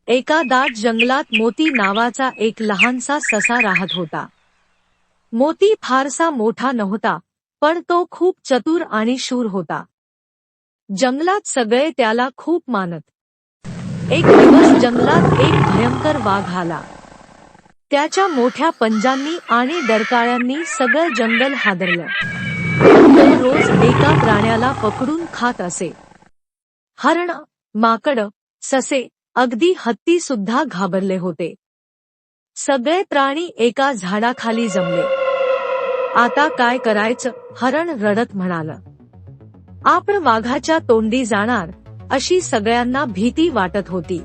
एका दाट जंगलात मोती नावाचा एक लहानसा ससा राहत होता. मोती फारसा मोठा नव्हता, पण तो खूप चतुर आणि शूर होता. जंगलात सगळे त्याला खूप मानत. एक दिवस जंगलात एक भयंकर वाघ आला. त्याच्या मोठ्या पंजांनी आणि डरकाळ्यांनी सगळं जंगल हादरलं. तो रोज एका प्राण्याला पकडून खात असे. हरण, माकड, ससे, अगदी हत्ती सुद्धा घाबरले होते. सगळे प्राणी एका झाडाखाली जमले. आता काय करायचं? हरण रडत म्हणाल. आपण वाघाच्या तोंडी जाणार अशी सगळ्यांना भीती वाटत होती.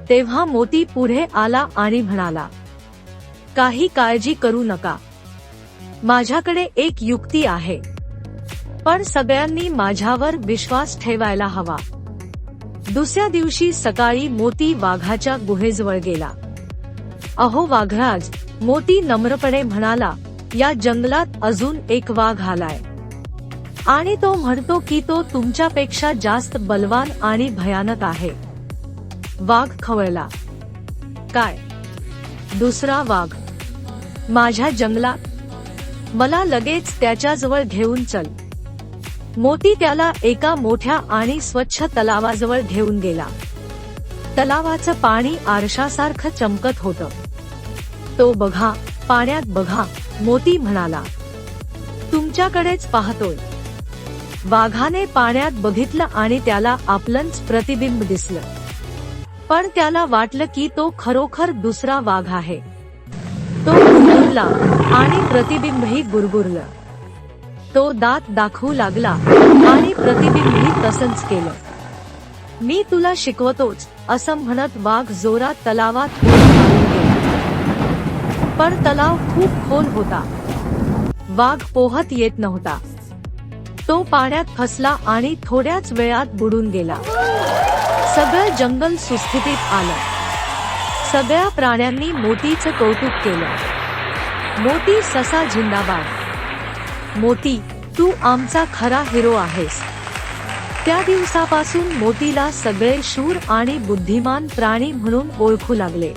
तेव्हा मोती पुढे आला आणि म्हणाला, काही काळजी करू नका. माझ्याकडे एक युक्ती आहे. पण सगळ्यांनी माझ्यावर विश्वास ठेवायला हवा. दुसऱ्या दिवशी सकाळी मोती वाघाच्या गुहेजवळ गेला. अहो वाघराज, मोती नम्रपणे म्हणाला, या जंगलात अजून एक वाघ आलाय. आणि तो म्हणतो की तो तुमच्यापेक्षा जास्त बलवान आणि भयानक आहे. वाघ खवळला. काय? दुसरा वाघ माझ्या जंगलात? मला लगेच त्याच्याजवळ घेऊन चल. मोती त्याला एका मोठ्या आणि स्वच्छ तलावाजवळ घेऊन गेला. तलावाचं पाणी आरशासारखं चमकत होतं. तो बघा, पाण्यात बघा, मोती म्हणाला. तुमच्याकडेच पाहतोय. वाघाने पाण्यात बघितलं आणि त्याला आपलंच प्रतिबिंब दिसलं. पण त्याला वाटलं की तो खरोखर दुसरा वाघ आहे. तो गुरगुरला आणि प्रतिबिंबही गुरगुरलं. तो दात दाखवू लागला आणि प्रतिबिंबही तसंच केलं. मी तुला शिकवतोच, असं म्हणत वाघ जोरात तलावात उडी मारून गेला. पण तलाव खूप खोल होता. वाघ पोहत येत नव्हता. तो पाण्यात फसला आणि थोड्याच वेळात बुडून गेला. सगळं जंगल सुस्थितीत आलं. सगळ्या प्राण्यांनी मोतीचं कौतुक केलं. मोती ससा जिंदाबाद. मोती, तू आमचा खरा हिरो आहेस. त्या दिवसापासून मोतीला सगळे शूर आणि बुद्धिमान प्राणी म्हणून ओळखू लागले.